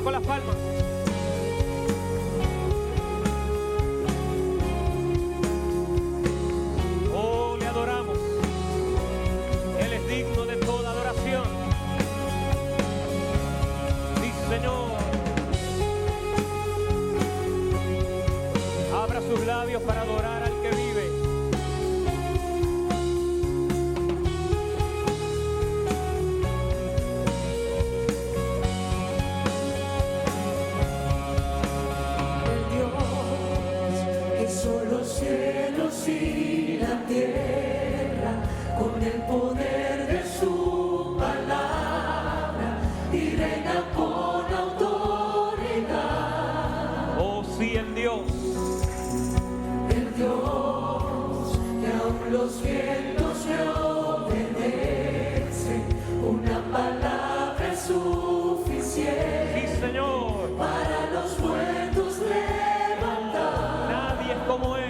Arriba con las palmas. Oh, le adoramos. Él es digno de toda adoración. Sí, Señor. Abra sus labios para adorar al que vive. Cielos y la tierra con el poder de su palabra y reina con autoridad. Oh, sí, el Dios que aún los vientos le obedecen, una palabra es suficiente. sí, Señor. Para los muertos levantar. Nadie es como Él.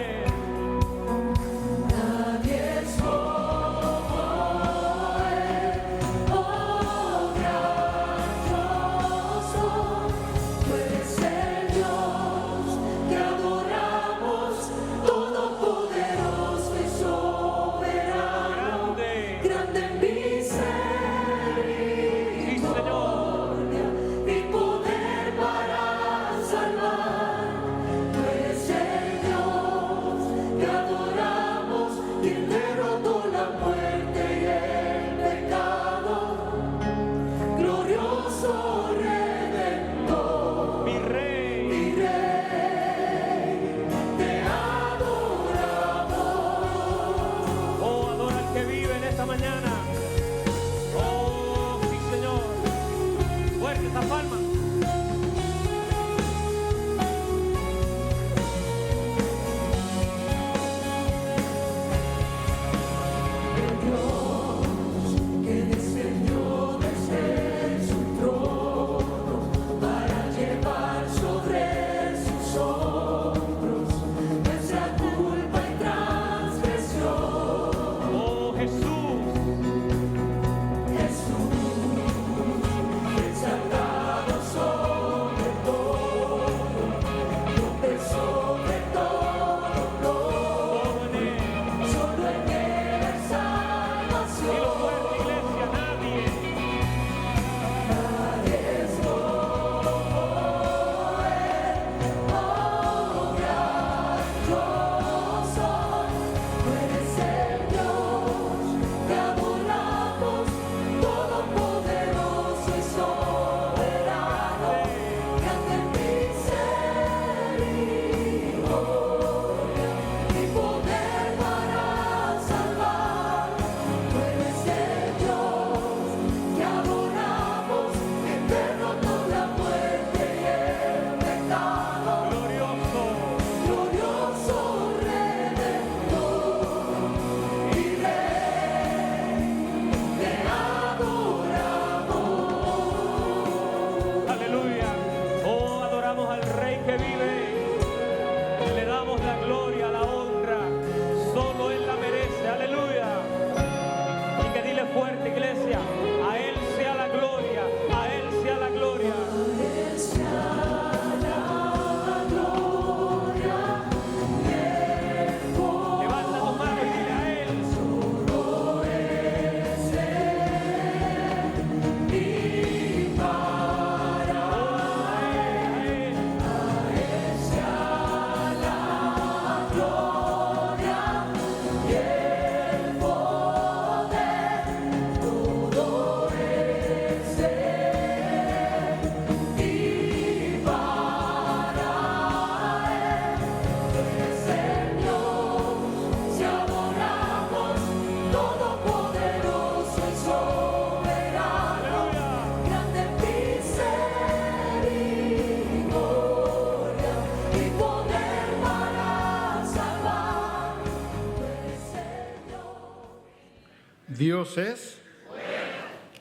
Dios es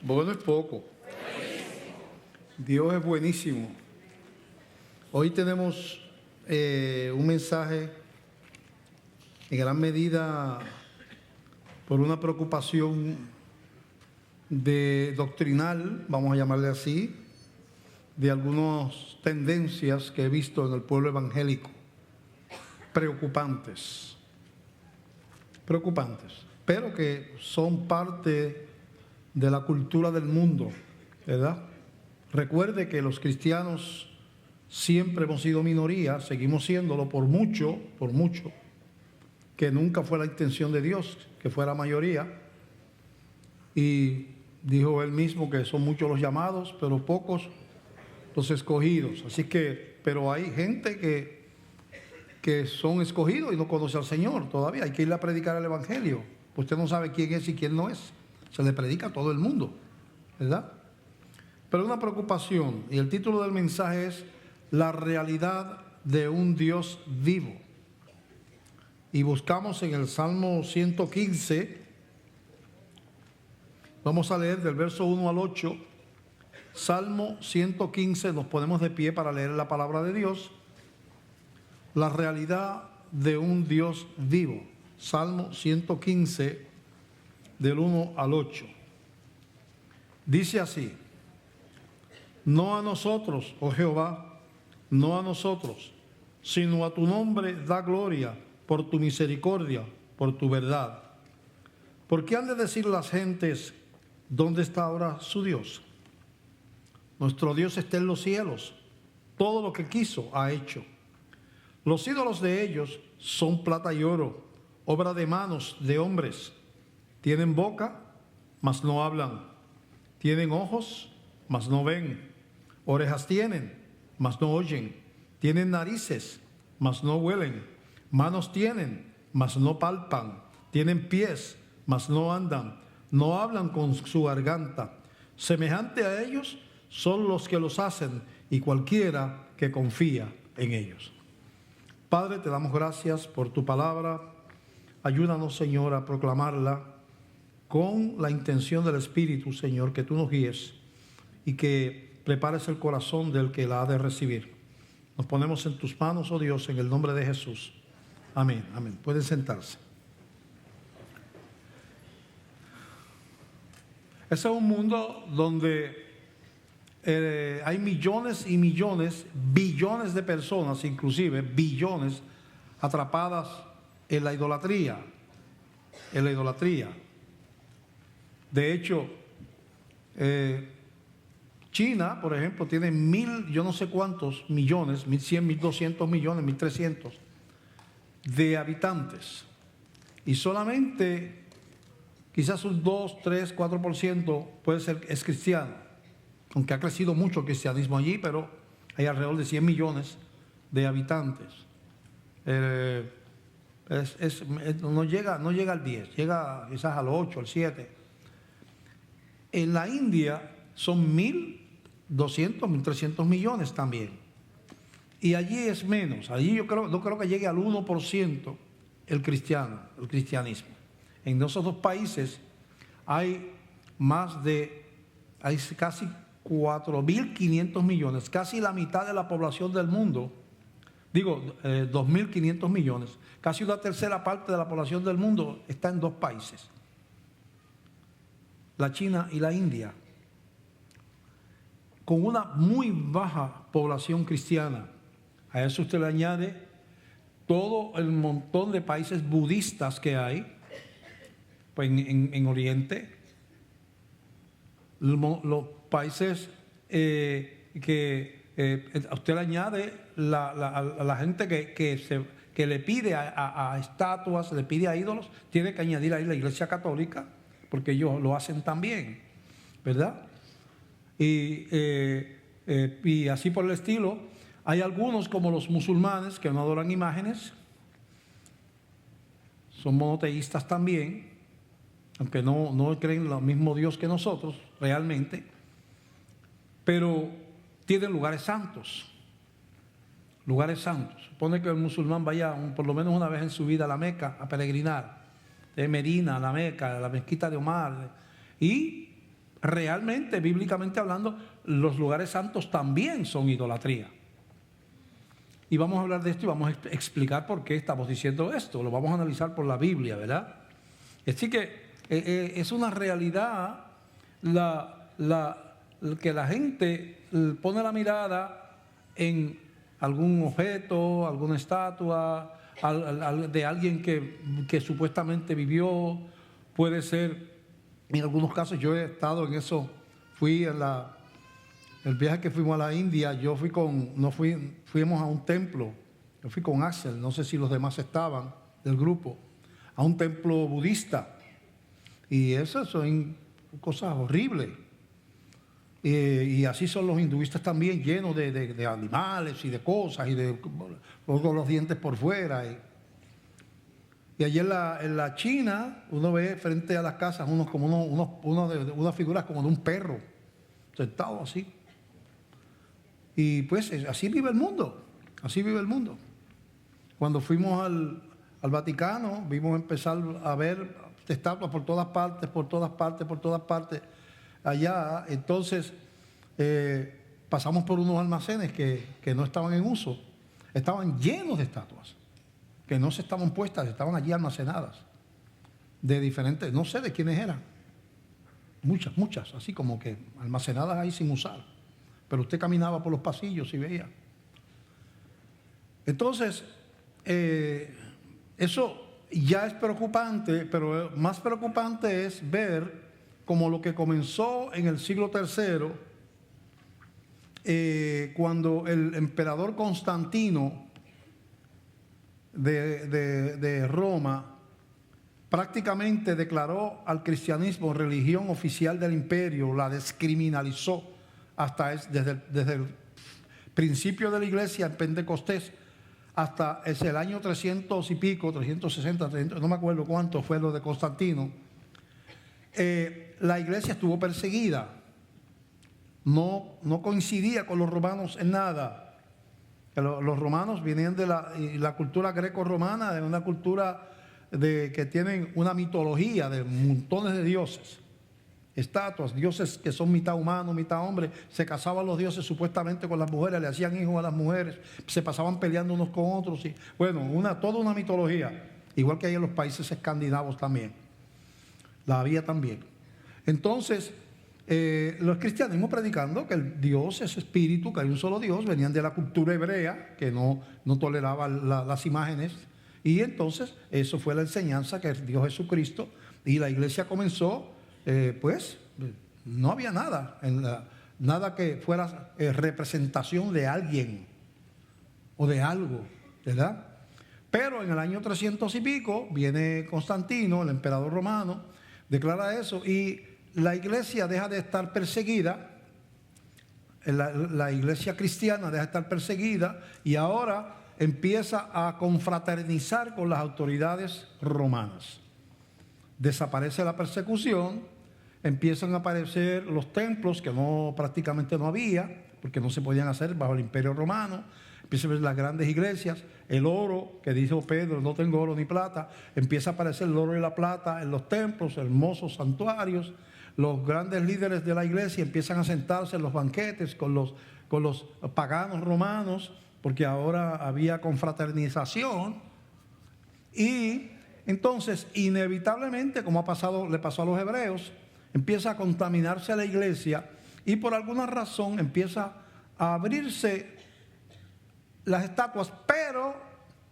bueno, es poco. Dios es buenísimo. Hoy tenemos un mensaje en gran medida por una preocupación doctrinal, vamos a llamarle así, de algunas tendencias que he visto en el pueblo evangélico, preocupantes, pero que son parte de la cultura del mundo, ¿verdad? Recuerde que los cristianos siempre hemos sido minoría, seguimos siéndolo por mucho, que nunca fue la intención de Dios que fuera mayoría. Y dijo él mismo que son muchos los llamados, pero pocos los escogidos. Así que, pero hay gente que son escogidos y no conoce al Señor todavía. Hay que irle a predicar el Evangelio. Usted no sabe quién es y quién no es. Se le predica a todo el mundo, ¿verdad? Pero una preocupación, y el título del mensaje es La realidad de un Dios vivo. Y buscamos en el Salmo 115, vamos a leer del verso 1 al 8, Salmo 115, nos ponemos de pie para leer la palabra de Dios. La realidad de un Dios vivo. Salmo 115, del 1 al 8. Dice así: no a nosotros, oh Jehová, no a nosotros, sino a tu nombre da gloria por tu misericordia, por tu verdad. ¿Por qué han de decir las gentes, ¿dónde está ahora su Dios? Nuestro Dios está en los cielos, todo lo que quiso ha hecho. Los ídolos de ellos son plata y oro, obra de manos de hombres. Tienen boca, mas no hablan. Tienen ojos, mas no ven. Orejas tienen, mas no oyen. Tienen narices, mas no huelen. Manos tienen, mas no palpan. Tienen pies, mas no andan. No hablan con su garganta. Semejante a ellos son los que los hacen y cualquiera que confía en ellos. Padre, te damos gracias por tu palabra. Ayúdanos, Señor, a proclamarla con la intención del Espíritu, Señor, que tú nos guíes y que prepares el corazón del que la ha de recibir. Nos ponemos en tus manos, oh Dios, en el nombre de Jesús. Amén, amén. Pueden sentarse. Ese es un mundo donde hay millones y millones, billones de personas, inclusive billones, atrapadas en la idolatría. De hecho, China, por ejemplo, tiene yo no sé cuántos millones, 1.100, 1.200 millones, 1.300 de habitantes. Y solamente quizás un 2, 3, 4% es cristiano. Aunque ha crecido mucho el cristianismo allí, pero hay alrededor de 100 millones de habitantes. No llega al 10, llega quizás al 8, al 7. En la India son 1.200, 1.300 millones también. Y allí es menos. Allí no creo que llegue al 1% el cristianismo. En esos dos países hay casi 4.500 millones, casi la mitad de la población del mundo, 2.500 millones, casi una tercera parte de la población del mundo está en dos países, la China y la India, con una muy baja población cristiana. A eso usted le añade todo el montón de países budistas que hay pues en Oriente, los países a usted le añade a la gente que le pide a estatuas, le pide a ídolos, tiene que añadir ahí la Iglesia Católica, porque ellos lo hacen también, ¿verdad? Y así por el estilo. Hay algunos como los musulmanes que no adoran imágenes, son monoteístas también, aunque no creen en el mismo Dios que nosotros realmente, pero tienen lugares santos. Supone que el musulmán vaya por lo menos una vez en su vida a la Meca a peregrinar, de Medina a la Meca, a la mezquita de Omar, y realmente, bíblicamente hablando, los lugares santos también son idolatría. Y vamos a hablar de esto y vamos a explicar por qué estamos diciendo esto. Lo vamos a analizar por la Biblia, ¿verdad? Así que es una realidad que la gente pone la mirada en algún objeto, alguna estatua, de alguien que supuestamente vivió. Puede ser, en algunos casos yo he estado en eso, fui en el viaje que fuimos a la India, fuimos a un templo, yo fui con Axel, no sé si los demás estaban del grupo, a un templo budista, y esas son cosas horribles. Y así son los hinduistas también, llenos de animales y de cosas, y con los dientes por fuera. Y allí en la China, uno ve frente a las casas unas figuras como de un perro, sentado así. Y pues así vive el mundo, así vive el mundo. Cuando fuimos al Vaticano, vimos empezar a ver estatuas por todas partes, allá. Entonces pasamos por unos almacenes que no estaban en uso, estaban llenos de estatuas que no se estaban puestas, estaban allí almacenadas de diferentes, no sé de quiénes eran, muchas, así como que almacenadas ahí sin usar, pero usted caminaba por los pasillos y veía. Entonces eso ya es preocupante, pero más preocupante es ver como lo que comenzó en el siglo III, cuando el emperador Constantino de Roma prácticamente declaró al cristianismo religión oficial del imperio, la descriminalizó desde el principio de la iglesia en Pentecostés hasta el año 300 y pico, 360, no me acuerdo cuánto fue lo de Constantino. La iglesia estuvo perseguida, no coincidía con los romanos en nada. Los romanos venían de la cultura greco-romana, de una cultura que tienen una mitología de montones de dioses, estatuas, dioses que son mitad humano, mitad hombre. Se casaban los dioses supuestamente con las mujeres, le hacían hijos a las mujeres, se pasaban peleando unos con otros. Y, bueno, toda una mitología, igual que hay en los países escandinavos también. La había también. Entonces, los cristianismos predicando que el Dios es espíritu, que hay un solo Dios, venían de la cultura hebrea, que no toleraba las imágenes, y entonces eso fue la enseñanza, que es Dios Jesucristo, y la iglesia comenzó, pues, no había nada, nada que fuera representación de alguien o de algo, ¿verdad? Pero en el año 300 y pico viene Constantino, el emperador romano, declara eso, y la iglesia deja de estar perseguida, la iglesia cristiana deja de estar perseguida, y ahora empieza a confraternizar con las autoridades romanas. Desaparece la persecución, empiezan a aparecer los templos que prácticamente no había, porque no se podían hacer bajo el imperio romano. Empiezan a ver las grandes iglesias, el oro, que dijo Pedro, no tengo oro ni plata. Empieza a aparecer el oro y la plata en los templos, hermosos santuarios. Los grandes líderes de la iglesia empiezan a sentarse en los banquetes con los paganos romanos, porque ahora había confraternización. Y entonces, inevitablemente, como le pasó a los hebreos, empieza a contaminarse la iglesia, y por alguna razón empieza a abrirse las estatuas. Pero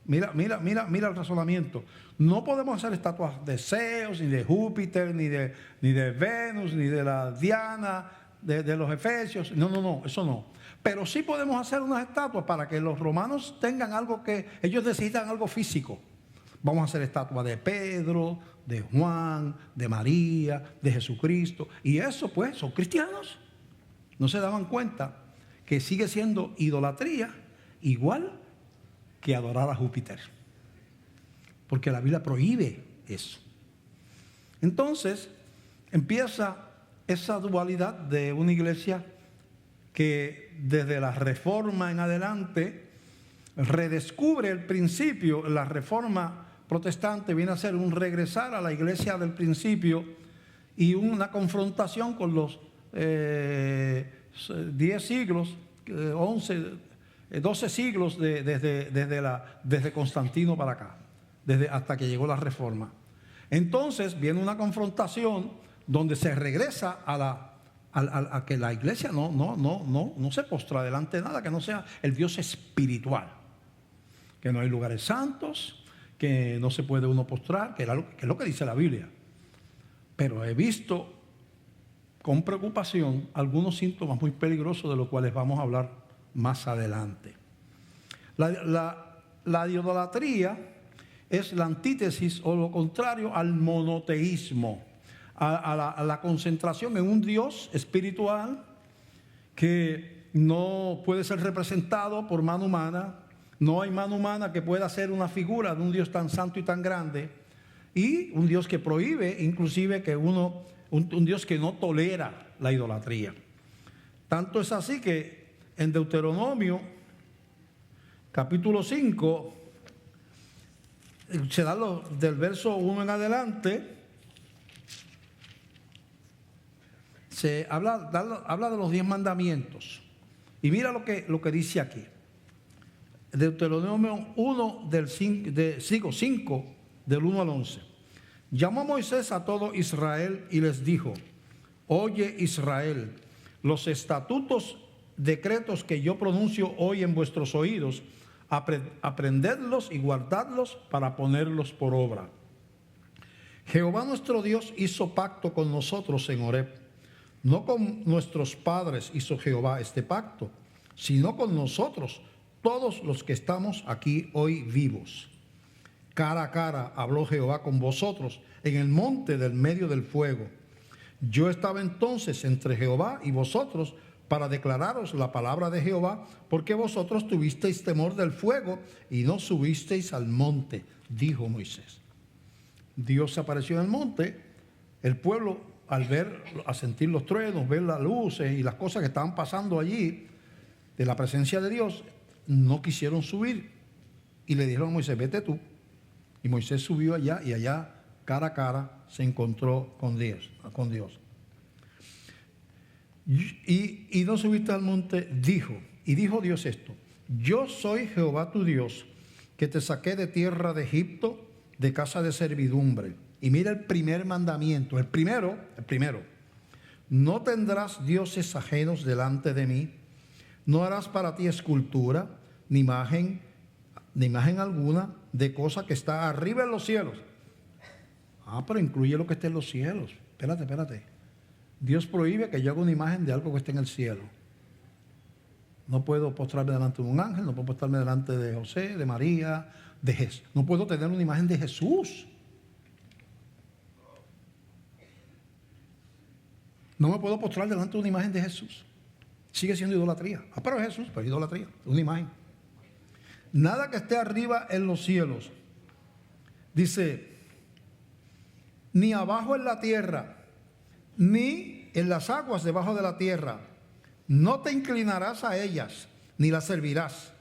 mira el razonamiento. No podemos hacer estatuas de Zeus, ni de Júpiter, ni de Venus, ni de la Diana, de los efesios. No, eso no. Pero sí podemos hacer unas estatuas para que los romanos tengan algo, que ellos necesitan algo físico. Vamos a hacer estatuas de Pedro, de Juan, de María, de Jesucristo. Y eso, pues, son cristianos. No se daban cuenta que sigue siendo idolatría igual que adorar a Júpiter, porque la Biblia prohíbe eso. Entonces empieza esa dualidad de una iglesia que desde la Reforma en adelante redescubre el principio. La Reforma protestante viene a ser un regresar a la iglesia del principio y una confrontación con los 10 siglos, 12 siglos desde Constantino para acá, hasta que llegó la Reforma. Entonces viene una confrontación donde se regresa a que la iglesia no se postra delante de nada que no sea el Dios espiritual, que no hay lugares santos, que no se puede uno postrar, que es lo que dice la Biblia. Pero he visto con preocupación algunos síntomas muy peligrosos de los cuales vamos a hablar más adelante. La idolatría es la antítesis o lo contrario al monoteísmo, a la concentración en un Dios espiritual que no puede ser representado por mano humana. No hay mano humana que pueda hacer una figura de un Dios tan santo y tan grande, y un Dios que prohíbe inclusive que un Dios que no tolera la idolatría. Tanto es así que en Deuteronomio capítulo 5 se da del verso 1 en adelante, se habla de los 10 mandamientos. Y mira lo que dice aquí. Deuteronomio 1 5 del 1 al 11. Llamó a Moisés a todo Israel y les dijo: oye Israel, los estatutos, decretos que yo pronuncio hoy en vuestros oídos, aprendedlos y guardadlos para ponerlos por obra. Jehová nuestro Dios hizo pacto con nosotros en Horeb. No con nuestros padres hizo Jehová este pacto, sino con nosotros, todos los que estamos aquí hoy vivos. Cara a cara habló Jehová con vosotros en el monte del medio del fuego. Yo estaba entonces entre Jehová y vosotros para declararos la palabra de Jehová, porque vosotros tuvisteis temor del fuego y no subisteis al monte, dijo Moisés. Dios se apareció en el monte. El pueblo, al sentir los truenos, ver las luces y las cosas que estaban pasando allí de la presencia de Dios, no quisieron subir y le dijeron a Moisés: vete tú. Y Moisés subió allá, y allá cara a cara se encontró con Dios. Y no subiste al monte, dijo Dios esto: yo soy Jehová tu Dios, que te saqué de tierra de Egipto, de casa de servidumbre. Y mira el primer mandamiento, el primero: no tendrás dioses ajenos delante de mí, no harás para ti escultura, ni imagen alguna de cosa que está arriba en los cielos. Pero incluye lo que está en los cielos. Espérate. Dios prohíbe que yo haga una imagen de algo que esté en el cielo. No puedo postrarme delante de un ángel, no puedo postrarme delante de José, de María, de Jesús. No puedo tener una imagen de Jesús. No me puedo postrar delante de una imagen de Jesús. Sigue siendo idolatría. Pero Jesús, pero idolatría, una imagen. Nada que esté arriba en los cielos. Dice, ni abajo en la tierra, ni en las aguas debajo de la tierra. No te inclinarás a ellas, ni las servirás,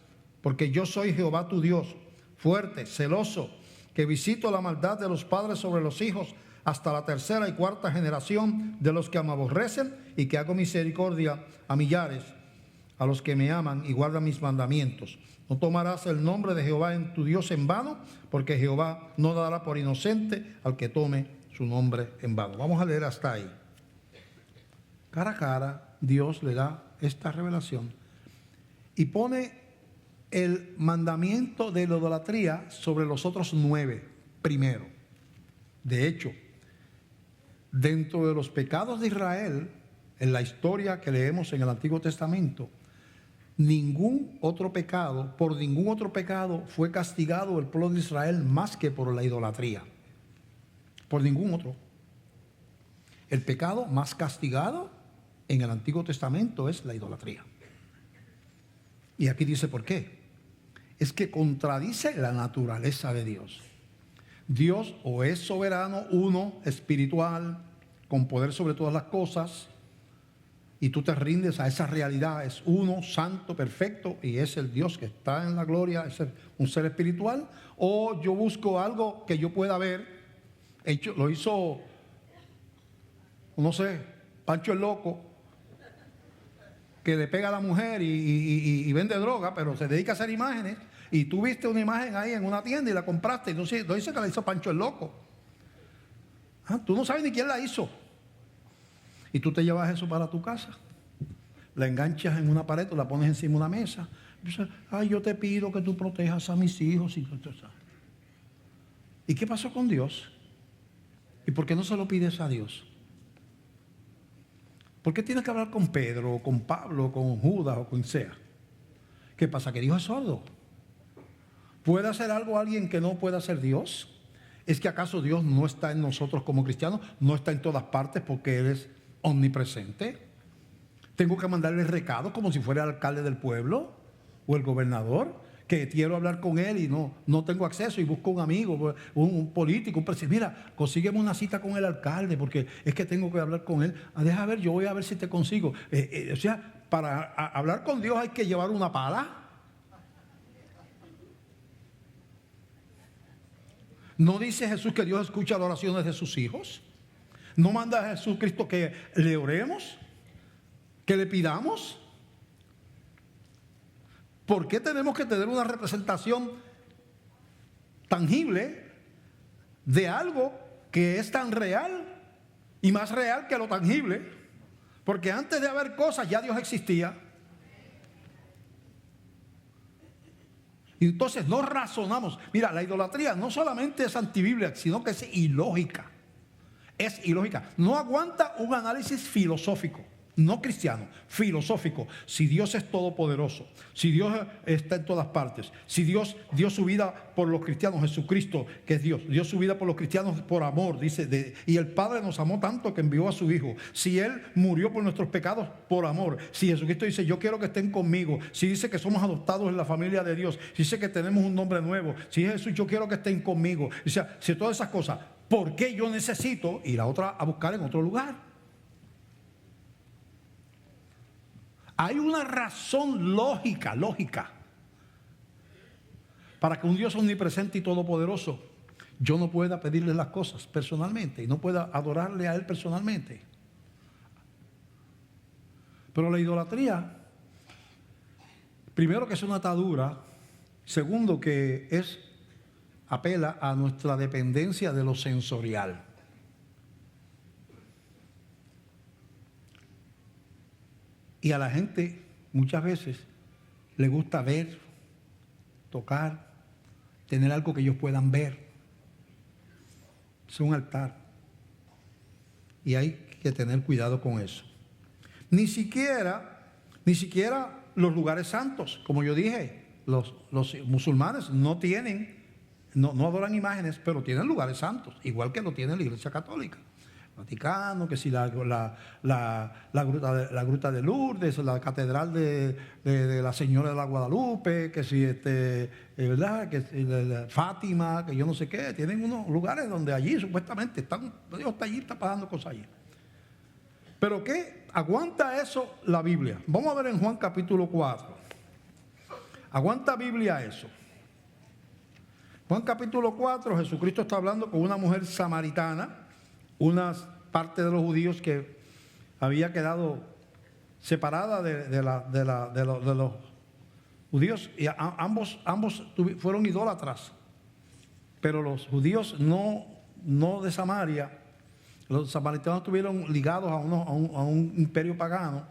porque yo soy Jehová tu Dios, fuerte, celoso, que visito la maldad de los padres sobre los hijos hasta la tercera y cuarta generación de los que me aborrecen, y que hago misericordia a millares, a los que me aman y guardan mis mandamientos. No tomarás el nombre de Jehová en tu Dios en vano, porque Jehová no dará por inocente al que tome su nombre en vano. Vamos a leer hasta ahí. Cara a cara, Dios le da esta revelación y pone el mandamiento de la idolatría sobre los otros 9 primero. De hecho, dentro de los pecados de Israel, en la historia que leemos en el Antiguo Testamento, por ningún otro pecado fue castigado el pueblo de Israel más que por la idolatría. Por ningún otro. El pecado más castigado en el Antiguo Testamento es la idolatría. Y aquí dice por qué. Es que contradice la naturaleza de Dios. Dios o es soberano, uno, espiritual, con poder sobre todas las cosas, y tú te rindes a esa realidad. Es uno, santo, perfecto, y es el Dios que está en la gloria, es un ser espiritual. O yo busco algo que yo pueda ver. Lo hizo, no sé, Pancho el Loco, que le pega a la mujer y vende droga, pero se dedica a hacer imágenes. Y tú viste una imagen ahí en una tienda y la compraste, y no dice que la hizo Pancho el Loco. Tú no sabes ni quién la hizo. Y tú te llevas eso para tu casa. La enganchas en una pared o la pones encima de una mesa. Dices, ay, yo te pido que tú protejas a mis hijos. ¿Y qué pasó con Dios? ¿Y por qué no se lo pides a Dios? ¿Por qué tienes que hablar con Pedro, o con Pablo, o con Judas, o con sea? ¿Qué pasa? ¿Que Dios es sordo? ¿Puede hacer algo alguien que no pueda hacer Dios? ¿Es que acaso Dios no está en nosotros como cristianos? ¿No está en todas partes porque Él es omnipresente? ¿Tengo que mandarle recado como si fuera el alcalde del pueblo o el gobernador? Que quiero hablar con él y no tengo acceso y busco un amigo, un político, un presidente. Mira, consígueme una cita con el alcalde porque es que tengo que hablar con él. Deja ver, yo voy a ver si te consigo. O sea, para hablar con Dios hay que llevar una pala. ¿No dice Jesús que Dios escucha las oraciones de sus hijos? ¿No manda a Jesucristo que le oremos? ¿Que le pidamos? ¿Por qué tenemos que tener una representación tangible de algo que es tan real y más real que lo tangible? Porque antes de haber cosas ya Dios existía. Y entonces no razonamos. Mira, la idolatría no solamente es antibíblica, sino que es ilógica. Es ilógica. No aguanta un análisis filosófico. No cristiano, filosófico. Si Dios es todopoderoso, si Dios está en todas partes, si Dios dio su vida por los cristianos, Jesucristo, que es Dios, dio su vida por los cristianos por amor, dice, y el Padre nos amó tanto que envió a su Hijo. Si Él murió por nuestros pecados por amor, si Jesucristo dice, yo quiero que estén conmigo, si dice que somos adoptados en la familia de Dios, si dice que tenemos un nombre nuevo, si Jesús, yo quiero que estén conmigo, o sea, si todas esas cosas, ¿por qué yo necesito ir a otra a buscar en otro lugar? Hay una razón lógica, para que un Dios omnipresente y todopoderoso yo no pueda pedirle las cosas personalmente y no pueda adorarle a Él personalmente. Pero la idolatría, primero que es una atadura, segundo que apela a nuestra dependencia de lo sensorial. Y a la gente muchas veces le gusta ver, tocar, tener algo que ellos puedan ver. Es un altar. Y hay que tener cuidado con eso. Ni siquiera los lugares santos. Como yo dije, los musulmanes no adoran imágenes, pero tienen lugares santos, igual que lo tiene la Iglesia Católica. Vaticano, que si la gruta de Lourdes, la catedral de la Señora de la Guadalupe, que si ¿verdad? Que si Fátima, que yo no sé qué, tienen unos lugares donde allí supuestamente Dios está allí, está pasando cosas allí. Pero ¿qué aguanta eso la Biblia? Vamos a ver en Juan capítulo 4. ¿Aguanta Biblia eso? Juan capítulo 4, Jesucristo está hablando con una mujer samaritana, una parte de los judíos que había quedado separada de los judíos, y ambos fueron idólatras, pero los judíos no de Samaria, los samaritanos estuvieron ligados a un imperio pagano,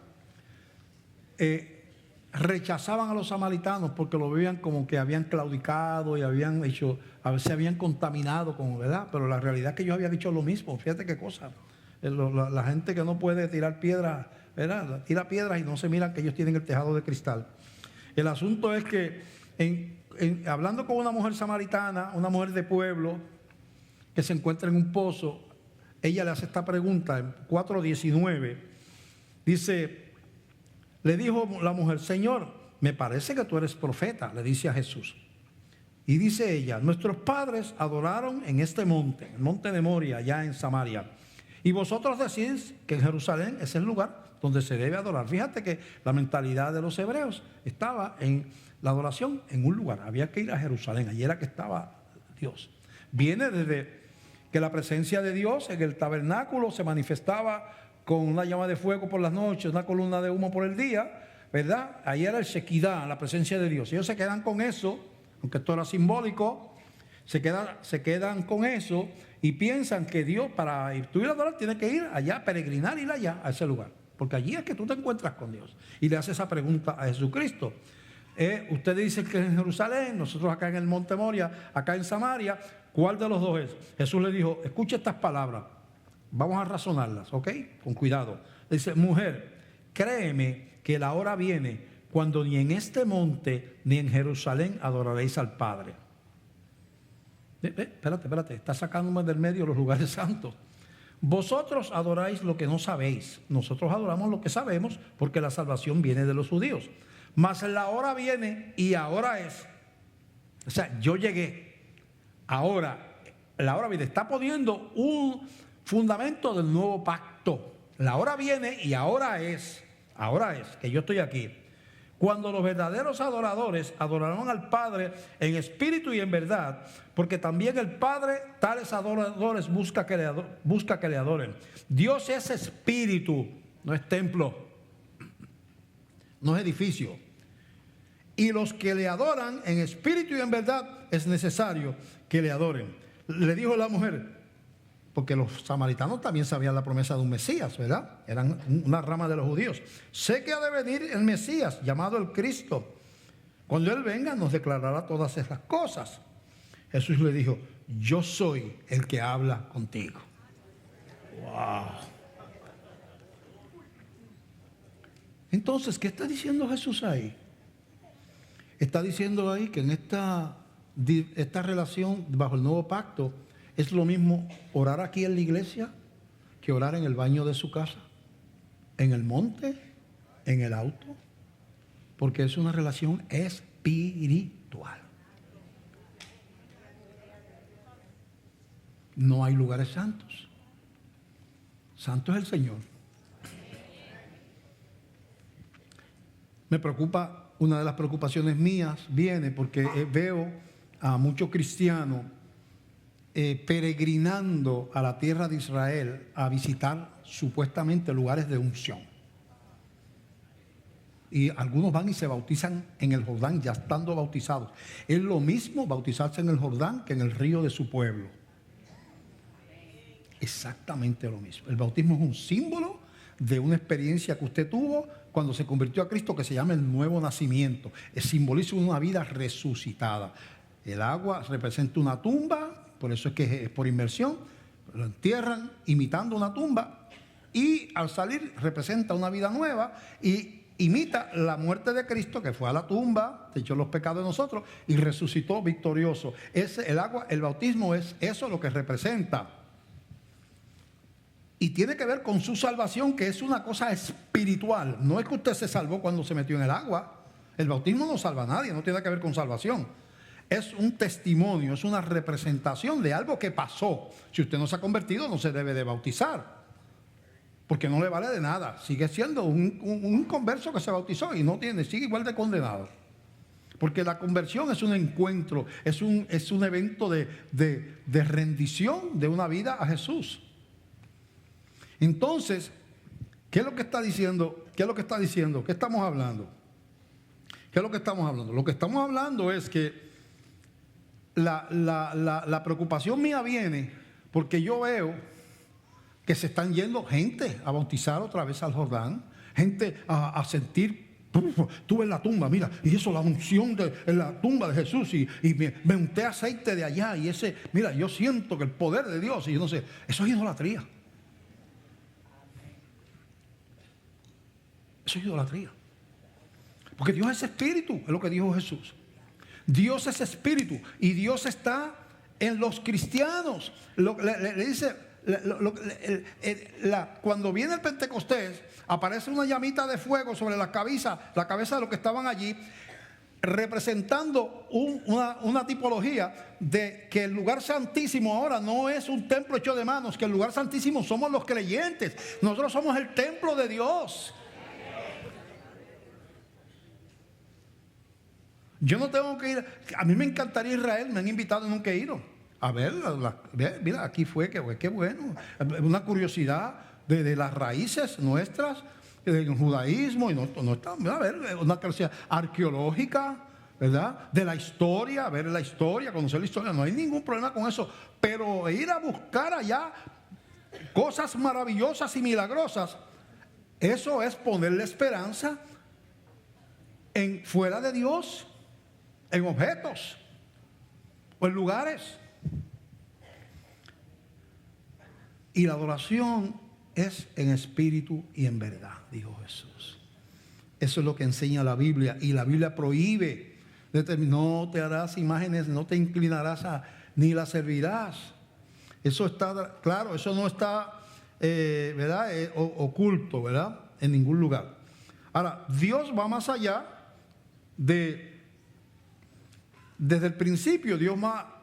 rechazaban a los samaritanos porque lo veían como que habían claudicado y habían hecho, a veces habían contaminado con, ¿verdad? Pero la realidad es que yo había dicho lo mismo. Fíjate qué cosa. La gente que no puede tirar piedras, ¿verdad? Tira piedras y no se miran que ellos tienen el tejado de cristal. El asunto es que hablando con una mujer samaritana, una mujer de pueblo que se encuentra en un pozo, ella le hace esta pregunta en 4:19. Dice, le dijo la mujer, Señor, me parece que tú eres profeta, le dice a Jesús. Y dice ella, nuestros padres adoraron en este monte, el monte de Moria, allá en Samaria. Y vosotros decís que en Jerusalén es el lugar donde se debe adorar. Fíjate que la mentalidad de los hebreos estaba en la adoración en un lugar. Había que ir a Jerusalén, allí era que estaba Dios. Viene desde que la presencia de Dios en el tabernáculo se manifestaba con una llama de fuego por las noches, una columna de humo por el día, ¿verdad? Ahí era el Shekinah, la presencia de Dios. Ellos se quedan con eso, aunque esto era simbólico, se quedan con eso, y piensan que Dios, para tú ir a adorar, tienes que ir allá, peregrinar, ir allá, a ese lugar. Porque allí es que tú te encuentras con Dios. Y le hace esa pregunta a Jesucristo. Usted dice que es en Jerusalén, nosotros acá en el Monte Moria, acá en Samaria, ¿cuál de los dos es? Jesús le dijo, escucha estas palabras, vamos a razonarlas, ¿ok? Con cuidado. Le dice, mujer, créeme que la hora viene cuando ni en este monte ni en Jerusalén adoraréis al Padre. Espérate, está sacándome del medio los lugares santos. Vosotros adoráis lo que no sabéis, nosotros adoramos lo que sabemos, porque la salvación viene de los judíos. Mas la hora viene y ahora es. O sea, yo llegué. Ahora, la hora viene. Está poniendo un fundamento del nuevo pacto. La hora viene y ahora es. Ahora es que yo estoy aquí. Cuando los verdaderos adoradores adorarán al Padre en espíritu y en verdad, porque también el Padre tales adoradores busca que le adoren. Dios es espíritu, no es templo, no es edificio. Y los que le adoran en espíritu y en verdad es necesario que le adoren. Le dijo la mujer, porque los samaritanos también sabían la promesa de un Mesías, ¿verdad? Eran una rama de los judíos. Sé que ha de venir el Mesías, llamado el Cristo. Cuando Él venga nos declarará todas esas cosas. Jesús le dijo, yo soy el que habla contigo. ¡Wow! Entonces, ¿qué está diciendo Jesús ahí? Está diciendo ahí que en esta relación bajo el nuevo pacto es lo mismo orar aquí en la iglesia que orar en el baño de su casa, en el monte, en el auto, porque es una relación espiritual. No hay lugares santos. Santo es el Señor. Me preocupa. Una de las preocupaciones mías viene porque veo a muchos cristianos peregrinando a la tierra de Israel a visitar supuestamente lugares de unción. Y algunos van y se bautizan en el Jordán ya estando bautizados. Es lo mismo bautizarse en el Jordán que en el río de su pueblo. Exactamente lo mismo. El bautismo es un símbolo de una experiencia que usted tuvo cuando se convirtió a Cristo, que se llama el nuevo nacimiento. Simboliza una vida resucitada. El agua representa una tumba, por eso es que es por inmersión. Lo entierran imitando una tumba y al salir representa una vida nueva y imita la muerte de Cristo, que fue a la tumba, echó los pecados de nosotros y resucitó victorioso. El agua, el bautismo es eso lo que representa. Y tiene que ver con su salvación, que es una cosa espiritual. No es que usted se salvó cuando se metió en el agua. El bautismo no salva a nadie, no tiene que ver con salvación. Es un testimonio, es una representación de algo que pasó. Si usted no se ha convertido, no se debe de bautizar, porque no le vale de nada. Sigue siendo un converso que se bautizó y sigue igual de condenado. Porque la conversión es un encuentro, es un evento de rendición de una vida a Jesús. Entonces, ¿qué es lo que está diciendo? ¿Qué es lo que está diciendo? ¿Qué estamos hablando? ¿Qué es lo que estamos hablando? Lo que estamos hablando es que la preocupación mía viene porque yo veo que se están yendo gente a bautizar otra vez al Jordán, gente a sentir, tú en la tumba, mira, y eso, la unción en la tumba de Jesús, y me unté aceite de allá, y mira, yo siento que el poder de Dios, y yo no sé, eso es idolatría. Eso es idolatría. Porque Dios es espíritu, es lo que dijo Jesús. Dios es espíritu y Dios está en los cristianos. Le dice, cuando viene el Pentecostés, aparece una llamita de fuego sobre la cabeza de los que estaban allí, representando una tipología de que el lugar santísimo ahora no es un templo hecho de manos, que el lugar santísimo somos los creyentes. Nosotros somos el templo de Dios. Yo no tengo que ir. A mí me encantaría Israel, me han invitado y nunca he ido. A ver, mira, aquí fue, qué bueno. Una curiosidad de las raíces nuestras, del judaísmo, y no está, a ver, una curiosidad arqueológica, ¿verdad? De la historia, ver la historia, conocer la historia, no hay ningún problema con eso. Pero ir a buscar allá cosas maravillosas y milagrosas, eso es ponerle esperanza en fuera de Dios, en objetos o en lugares. Y la adoración es en espíritu y en verdad, dijo Jesús. Eso es lo que enseña la Biblia. Y la Biblia prohíbe: no te harás imágenes, no te inclinarás ni las servirás. Eso está claro, eso no está ¿verdad? Oculto, ¿verdad? En ningún lugar. Ahora, Dios va más allá desde el principio.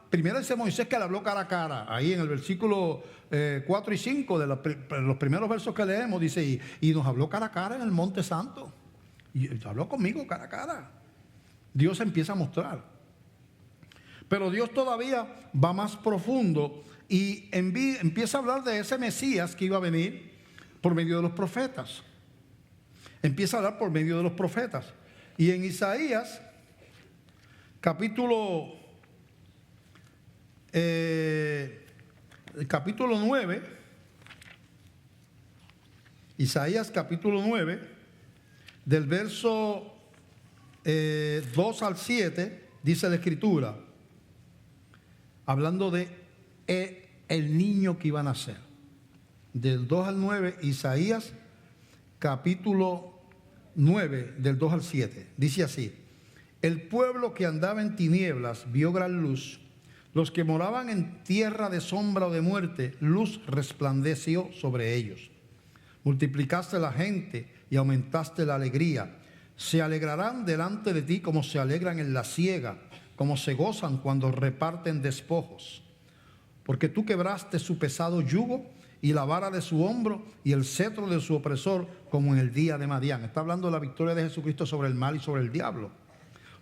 Primero dice Moisés que le habló cara a cara. Ahí en el versículo 4 y 5 de los primeros versos que leemos dice, y nos habló cara a cara en el Monte Santo. Y habló conmigo cara a cara. Dios empieza a mostrar. Pero Dios todavía va más profundo y empieza a hablar de ese Mesías que iba a venir por medio de los profetas. Empieza a hablar por medio de los profetas. Y en Isaías, capítulo 9, Isaías capítulo 9, del verso 2 al 7, dice la Escritura, hablando de el niño que iba a nacer. Del 2 al 9, Isaías capítulo 9, del 2 al 7, dice así: el pueblo que andaba en tinieblas vio gran luz. Los que moraban en tierra de sombra o de muerte, luz resplandeció sobre ellos. Multiplicaste la gente y aumentaste la alegría. Se alegrarán delante de ti como se alegran en la siega, como se gozan cuando reparten despojos. Porque tú quebraste su pesado yugo y la vara de su hombro y el cetro de su opresor, como en el día de Madián. Está hablando de la victoria de Jesucristo sobre el mal y sobre el diablo.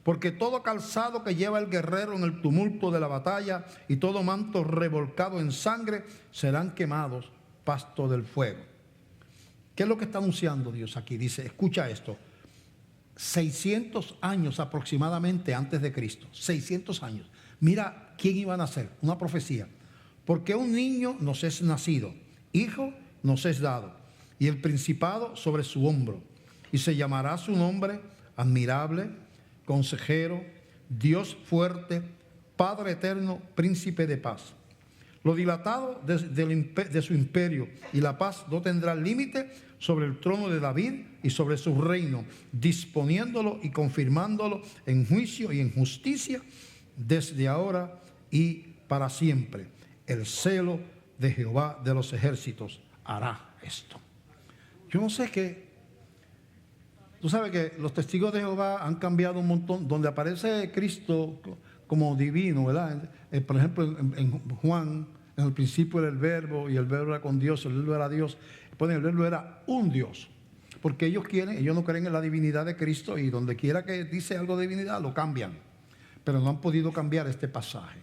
Porque todo calzado que lleva el guerrero en el tumulto de la batalla y todo manto revolcado en sangre serán quemados, pasto del fuego. ¿Qué es lo que está anunciando Dios aquí? Dice, escucha esto: 600 años aproximadamente antes de Cristo, 600 años. Mira quién iba a nacer, una profecía. Porque un niño nos es nacido, hijo nos es dado, y el principado sobre su hombro. Y se llamará su nombre Admirable, Consejero, Dios fuerte, Padre eterno, Príncipe de paz. Lo dilatado de su imperio y la paz no tendrá límite sobre el trono de David y sobre su reino, disponiéndolo y confirmándolo en juicio y en justicia desde ahora y para siempre. El celo de Jehová de los ejércitos hará esto. Yo no sé qué. Tú sabes que los testigos de Jehová han cambiado un montón. Donde aparece Cristo como divino, ¿verdad? Por ejemplo, en Juan, en el principio era el verbo y el verbo era con Dios, el verbo era Dios. Pues el verbo era un Dios. Porque ellos no creen en la divinidad de Cristo y donde quiera que dice algo de divinidad lo cambian. Pero no han podido cambiar este pasaje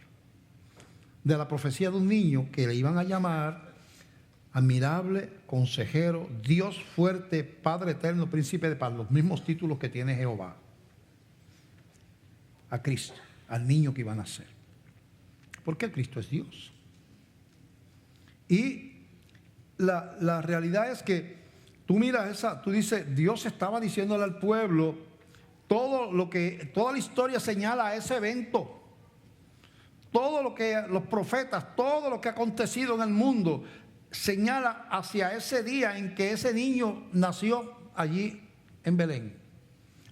de la profecía de un niño que le iban a llamar Admirable, Consejero, Dios fuerte, Padre eterno, Príncipe de paz. Los mismos títulos que tiene Jehová a Cristo, al niño que iba a nacer. Porque Cristo es Dios. Y la realidad es que tú miras tú dices, Dios estaba diciéndole al pueblo toda la historia señala a ese evento. Todo lo que los profetas, todo lo que ha acontecido en el mundo señala hacia ese día en que ese niño nació allí en Belén.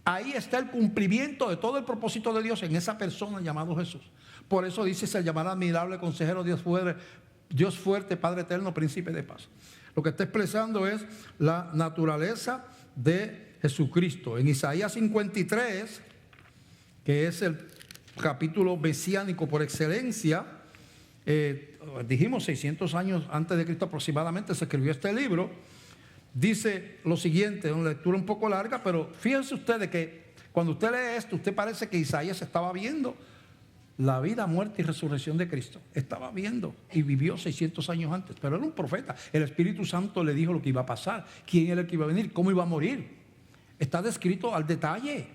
Ahí está el cumplimiento de todo el propósito de Dios en esa persona llamado Jesús. Por eso dice, se llamará Admirable, Consejero, Dios fuerte, Padre eterno, Príncipe de paz. Lo que está expresando es la naturaleza de Jesucristo. En Isaías 53, que es el capítulo mesiánico por excelencia, dijimos 600 años antes de Cristo aproximadamente se escribió este libro. Dice lo siguiente, una lectura un poco larga, pero fíjense ustedes que cuando usted lee esto, usted parece que Isaías estaba viendo la vida, muerte y resurrección de Cristo. Estaba viendo y vivió 600 años antes, pero era un profeta. El Espíritu Santo le dijo lo que iba a pasar, quién era el que iba a venir, cómo iba a morir. Está descrito al detalle,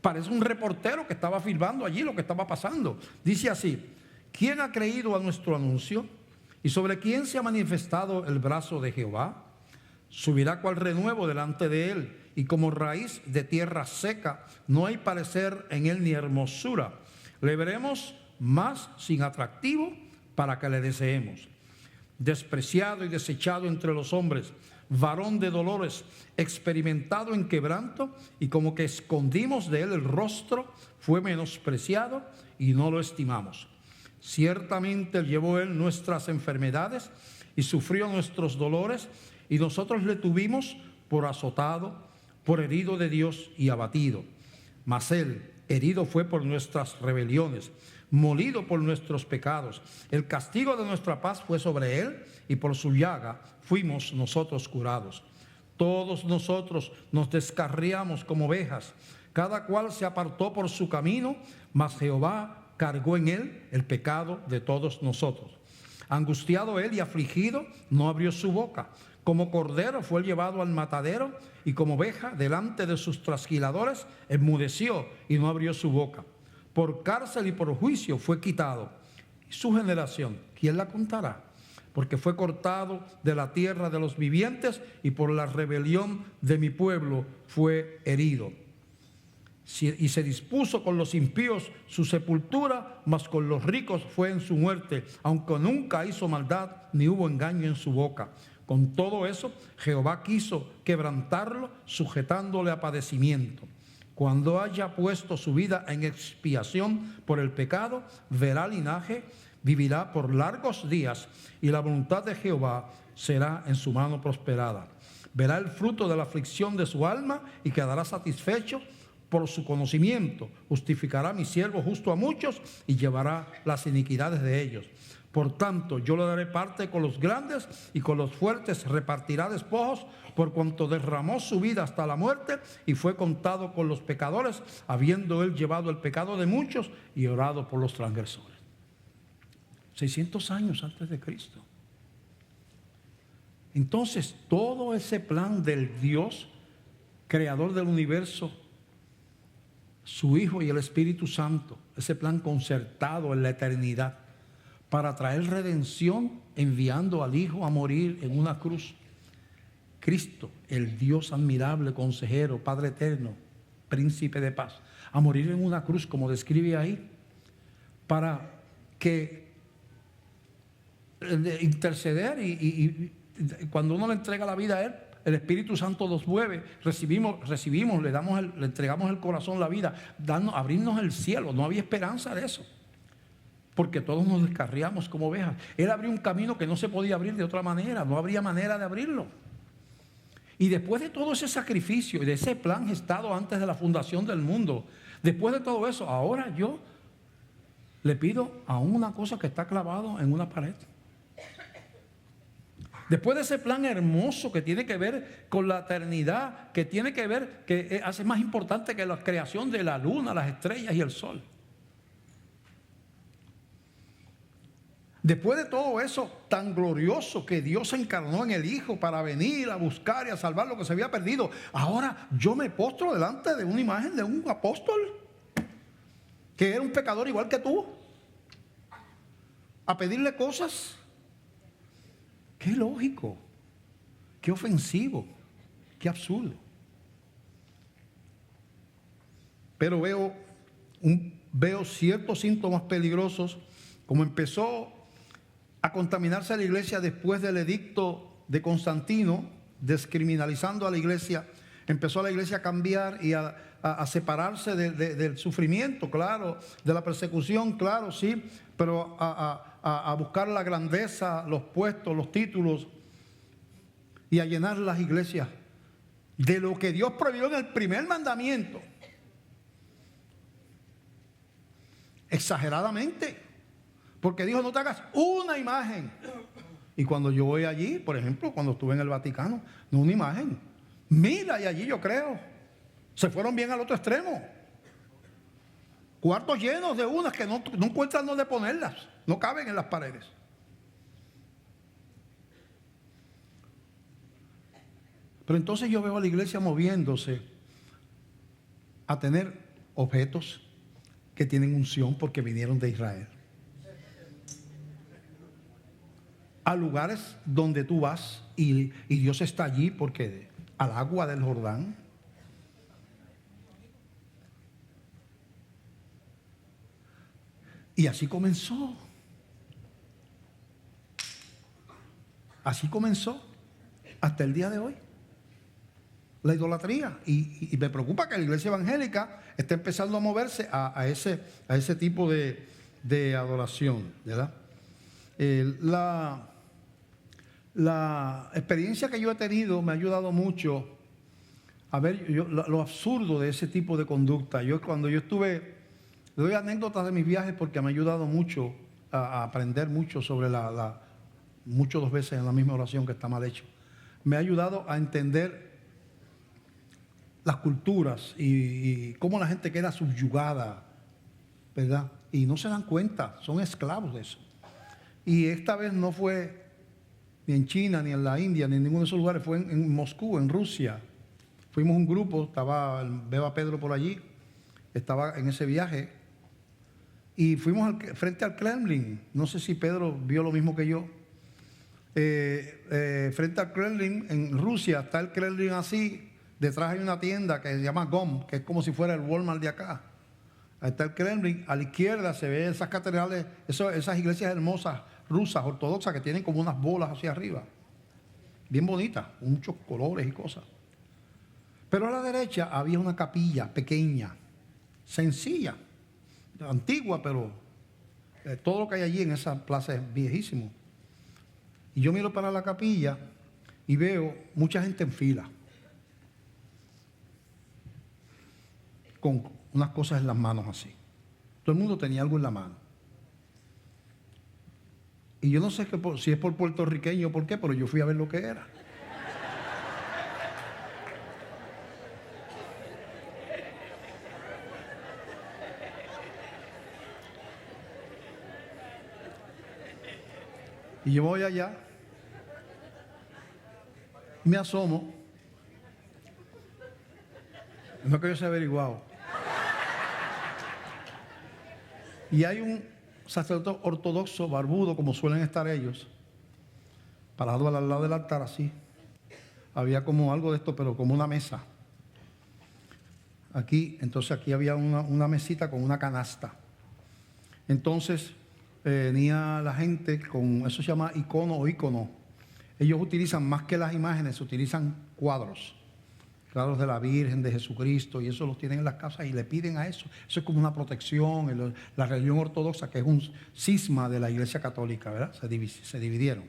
Parece un reportero que estaba filmando allí lo que estaba pasando. Dice así: ¿quién ha creído a nuestro anuncio? ¿Y sobre quién se ha manifestado el brazo de Jehová? Subirá cual renuevo delante de él, y como raíz de tierra seca, no hay parecer en él ni hermosura. Le veremos más sin atractivo para que le deseemos. Despreciado y desechado entre los hombres, varón de dolores, experimentado en quebranto, y como que escondimos de él el rostro, fue menospreciado y no lo estimamos. Ciertamente llevó él nuestras enfermedades y sufrió nuestros dolores, y nosotros le tuvimos por azotado, por herido de Dios y abatido. Mas él herido fue por nuestras rebeliones, molido por nuestros pecados. El castigo de nuestra paz fue sobre él, y por su llaga fuimos nosotros curados. Todos nosotros nos descarriamos como ovejas, cada cual se apartó por su camino, mas Jehová cargó en él el pecado de todos nosotros. Angustiado él y afligido, no abrió su boca. Como cordero fue llevado al matadero, y como oveja delante de sus trasquiladores enmudeció y no abrió su boca. Por cárcel y por juicio fue quitado. Y su generación, ¿quién la contará? Porque fue cortado de la tierra de los vivientes, y por la rebelión de mi pueblo fue herido. Y se dispuso con los impíos su sepultura, mas con los ricos fue en su muerte, aunque nunca hizo maldad ni hubo engaño en su boca. Con todo eso, Jehová quiso quebrantarlo, sujetándole a padecimiento. Cuando haya puesto su vida en expiación por el pecado, verá linaje, vivirá por largos días, y la voluntad de Jehová será en su mano prosperada. Verá el fruto de la aflicción de su alma y quedará satisfecho. Por su conocimiento justificará a mi siervo justo a muchos y llevará las iniquidades de ellos. Por tanto, yo le daré parte con los grandes, y con los fuertes repartirá despojos, por cuanto derramó su vida hasta la muerte y fue contado con los pecadores, habiendo él llevado el pecado de muchos y orado por los transgresores. 600 años antes de Cristo. Entonces, todo ese plan del Dios, creador del universo, su Hijo y el Espíritu Santo, ese plan concertado en la eternidad para traer redención, enviando al Hijo a morir en una cruz. Cristo, el Dios admirable, consejero, Padre eterno, príncipe de paz, a morir en una cruz, como describe ahí, para que interceder, y cuando uno le entrega la vida a Él, el Espíritu Santo los mueve, recibimos, le entregamos el corazón, la vida, abrirnos el cielo. No había esperanza de eso, porque todos nos descarriamos como ovejas. Él abrió un camino que no se podía abrir de otra manera, no habría manera de abrirlo. Y después de todo ese sacrificio y de ese plan gestado antes de la fundación del mundo, después de todo eso, ahora yo le pido a una cosa que está clavado en una pared. Después de ese plan hermoso que tiene que ver con la eternidad, que tiene que ver, que hace más importante que la creación de la luna, las estrellas y el sol. Después de todo eso tan glorioso que Dios se encarnó en el Hijo para venir a buscar y a salvar lo que se había perdido, ahora yo me postro delante de una imagen de un apóstol que era un pecador igual que tú, a pedirle cosas. Qué ilógico, qué ofensivo, qué absurdo. Pero veo ciertos síntomas peligrosos, como empezó a contaminarse la iglesia después del edicto de Constantino, descriminalizando a la iglesia. Empezó la iglesia a cambiar y a separarse del sufrimiento, claro, de la persecución, claro, sí, pero a buscar la grandeza, los puestos, los títulos, y a llenar las iglesias de lo que Dios prohibió en el primer mandamiento. Exageradamente, porque dijo: no te hagas una imagen. Y cuando yo voy allí, por ejemplo, cuando estuve en el Vaticano, no una imagen, mira, y allí yo creo, se fueron bien al otro extremo. Cuartos llenos de unas que no encuentran dónde ponerlas, no caben en las paredes. Pero entonces yo veo a la iglesia moviéndose a tener objetos que tienen unción porque vinieron de Israel. A lugares donde tú vas y Dios está allí porque al agua del Jordán. Y así comenzó. Así comenzó hasta el día de hoy. La idolatría. Y me preocupa que la iglesia evangélica esté empezando a moverse a ese tipo de adoración, ¿verdad? La experiencia que yo he tenido me ha ayudado mucho a ver lo absurdo de ese tipo de conducta. Cuando yo estuve, le doy anécdotas de mis viajes porque me ha ayudado mucho a aprender mucho sobre mucho 2 veces en la misma oración que está mal hecho. Me ha ayudado a entender las culturas y cómo la gente queda subyugada, ¿verdad? Y no se dan cuenta, son esclavos de eso. Y esta vez no fue ni en China, ni en la India, ni en ninguno de esos lugares, fue en Moscú, en Rusia. Fuimos un grupo, veo a Pedro por allí, estaba en ese viaje, y fuimos frente al Kremlin. No sé si Pedro vio lo mismo que yo. Frente al Kremlin, en Rusia, está el Kremlin así, detrás hay una tienda que se llama GOM, que es como si fuera el Walmart de acá. Ahí está el Kremlin, a la izquierda se ven esas catedrales, esas iglesias hermosas, rusas, ortodoxas, que tienen como unas bolas hacia arriba, bien bonitas, con muchos colores y cosas. Pero a la derecha había una capilla pequeña, sencilla, antigua, pero todo lo que hay allí en esa plaza es viejísimo. Y yo miro para la capilla y veo mucha gente en fila, con unas cosas en las manos así. Todo el mundo tenía algo en la mano. Y yo no sé si es por puertorriqueño o por qué, pero yo fui a ver lo que era. Y yo voy allá, me asomo, no que yo sea averiguado. Y hay un sacerdote ortodoxo, barbudo, como suelen estar ellos, parado al lado del altar así. Había como algo de esto, pero como una mesa. Entonces aquí había una mesita con una canasta. Entonces venía la gente con, eso se llama icono o ícono. Ellos utilizan más que las imágenes, utilizan cuadros de la Virgen, de Jesucristo, y eso los tienen en las casas y le piden a eso. Eso es como una protección. La religión ortodoxa, que es un cisma de la Iglesia Católica, ¿verdad? Se dividieron.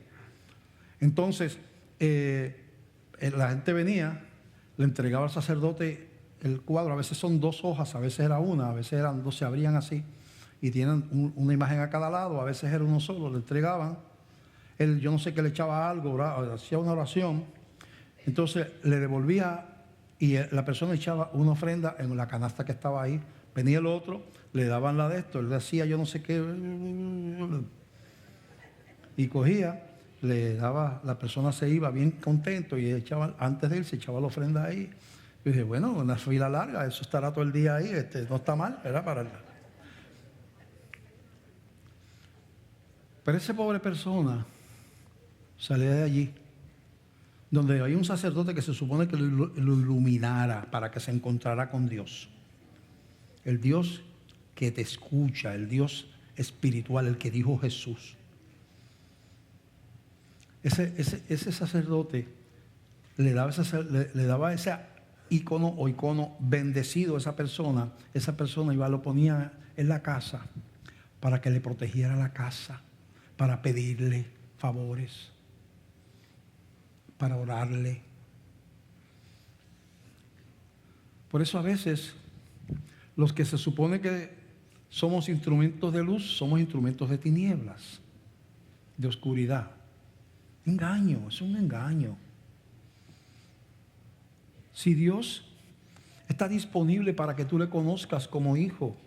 Entonces, la gente venía, le entregaba al sacerdote el cuadro. A veces son 2 hojas, a veces era una, a veces eran 2, se abrían así, y tienen una imagen a cada lado, a veces era uno solo, le entregaban. Él, yo no sé qué le echaba algo, hacía una oración, entonces le devolvía. Y la persona echaba una ofrenda en la canasta que estaba ahí. Venía el otro, le daban la de esto, él decía yo no sé qué. Y cogía, le daba, la persona se iba bien contento y echaba, antes de él se echaba la ofrenda ahí. Yo dije, bueno, una fila larga, eso estará todo el día ahí, no está mal, ¿verdad? Pero esa pobre persona salía de allí, donde hay un sacerdote que se supone que lo iluminara para que se encontrara con Dios. El Dios que te escucha, el Dios espiritual, el que dijo Jesús. Ese sacerdote le daba ese icono bendecido a esa persona iba, lo ponía en la casa para que le protegiera la casa, para pedirle favores, para orarle. Por eso a veces los que se supone que somos instrumentos de luz, somos instrumentos de tinieblas, de oscuridad. Engaño, es un engaño. Si Dios está disponible para que tú le conozcas como hijo,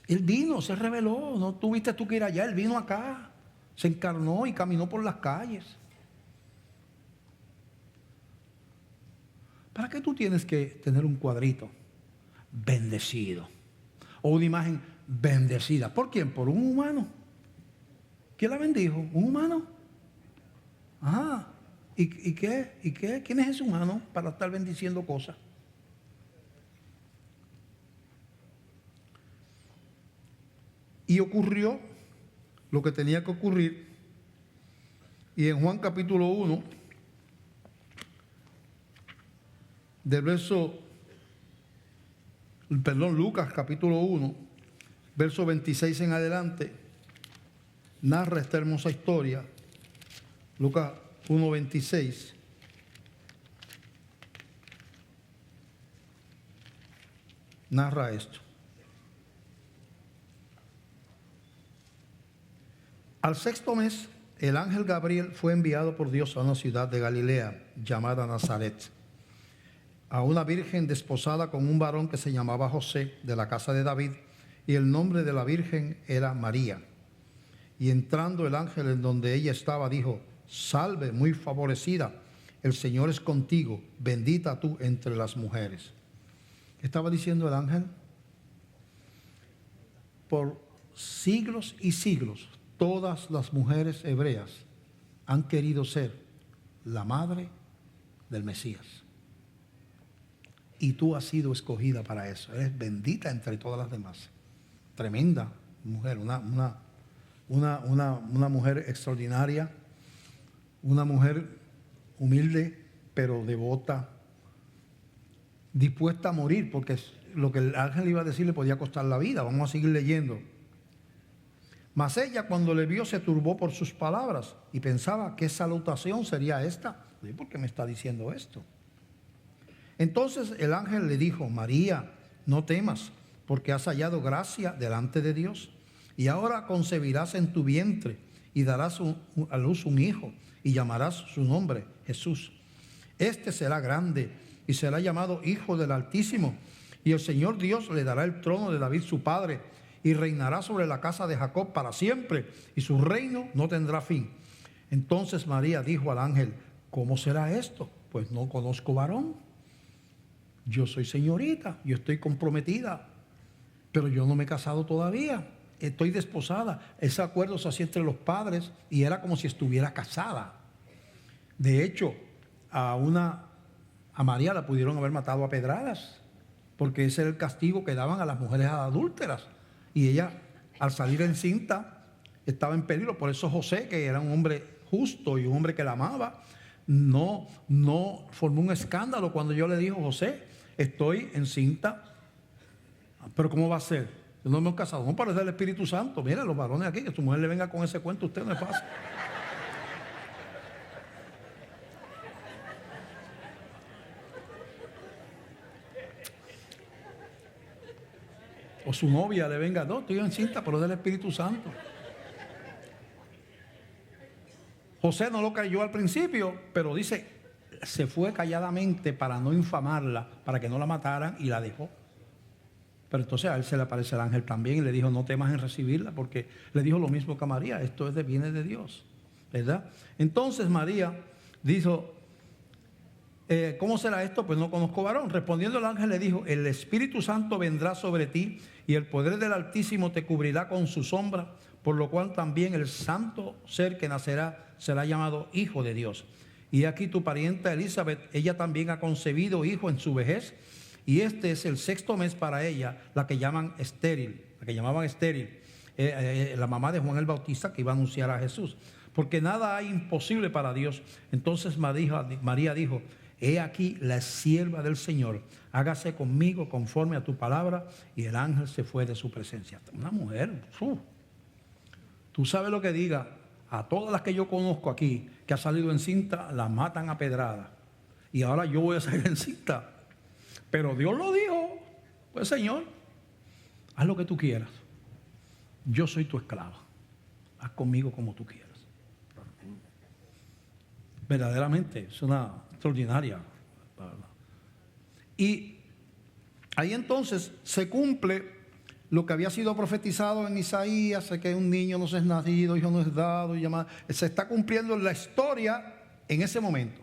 Él vino, se reveló, no tuviste tú que ir allá, Él vino acá, se encarnó y caminó por las calles. ¿Para qué tú tienes que tener un cuadrito bendecido. O una imagen bendecida. ¿Por quién? Por un humano. ¿Quién la bendijo? ¿Un humano? Ajá. ¿Y qué? ¿Quién es ese humano para estar bendiciendo cosas? Y ocurrió lo que tenía que ocurrir. Y en Juan capítulo 1, Lucas capítulo 1, verso 26 en adelante, narra esta hermosa historia. Lucas 1:26. Narra esto. Al sexto mes, el ángel Gabriel fue enviado por Dios a una ciudad de Galilea llamada Nazaret, a una virgen desposada con un varón que se llamaba José, de la casa de David, y el nombre de la virgen era María. Y entrando el ángel en donde ella estaba, dijo: Salve, muy favorecida, el Señor es contigo, bendita tú entre las mujeres. ¿Qué estaba diciendo el ángel? Por siglos y siglos, todas las mujeres hebreas han querido ser la madre del Mesías. Y tú has sido escogida para eso. Eres bendita entre todas las demás. Tremenda mujer, una mujer extraordinaria, una mujer humilde, pero devota, dispuesta a morir, porque lo que el ángel iba a decir le podía costar la vida. Vamos a seguir leyendo. Mas ella, cuando le vio, se turbó por sus palabras y pensaba: ¿qué salutación sería esta? ¿Por qué me está diciendo esto? Entonces el ángel le dijo: María, no temas, porque has hallado gracia delante de Dios. Y ahora concebirás en tu vientre y darás a luz un hijo, y llamarás su nombre Jesús. Este será grande y será llamado Hijo del Altísimo. Y el Señor Dios le dará el trono de David su padre, y reinará sobre la casa de Jacob para siempre, y su reino no tendrá fin. Entonces María dijo al ángel: ¿cómo será esto? Pues no conozco varón. Yo soy señorita, yo estoy comprometida, pero yo no me he casado todavía. Estoy desposada. Ese acuerdo se hacía entre los padres y era como si estuviera casada. De hecho, a María la pudieron haber matado a pedradas, porque ese era el castigo que daban a las mujeres adúlteras. Y ella, al salir encinta, estaba en peligro. Por eso José, que era un hombre justo y un hombre que la amaba, no formó un escándalo cuando yo le dijo: José, estoy encinta. ¿Pero cómo va a ser? Yo no me he casado. No, parece el Espíritu Santo. Mira, los varones aquí, que su mujer le venga con ese cuento, usted no es fácil. O su novia le venga: no, estoy encinta, pero es del Espíritu Santo. José no lo creyó al principio, pero dice, se fue calladamente para no infamarla, para que no la mataran, y la dejó. Pero entonces a él se le aparece el ángel también y le dijo: no temas en recibirla, porque le dijo lo mismo que a María: esto viene de Dios, ¿verdad? Entonces María dijo: ¿cómo será esto? Pues no conozco varón. Respondiendo el ángel le dijo: el Espíritu Santo vendrá sobre ti y el poder del Altísimo te cubrirá con su sombra, por lo cual también el santo ser que nacerá será llamado Hijo de Dios. Y aquí tu parienta Elizabeth, ella también ha concebido hijo en su vejez, y este es el sexto mes para ella, la que llamaban estéril, la mamá de Juan el Bautista, que iba a anunciar a Jesús, porque nada hay imposible para Dios. Entonces María dijo: he aquí la sierva del Señor, hágase conmigo conforme a tu palabra. Y el ángel se fue de su presencia. Una mujer, tú sabes lo que diga, a todas las que yo conozco aquí que ha salido encinta, la matan a pedrada. Y ahora yo voy a salir encinta. Pero Dios lo dijo. Pues Señor, haz lo que tú quieras. Yo soy tu esclava. Haz conmigo como tú quieras. Verdaderamente es una extraordinaria. Y ahí entonces se cumple lo que había sido profetizado en Isaías, que un niño nos es nacido, hijo nos es dado, y llamado. Se está cumpliendo la historia en ese momento,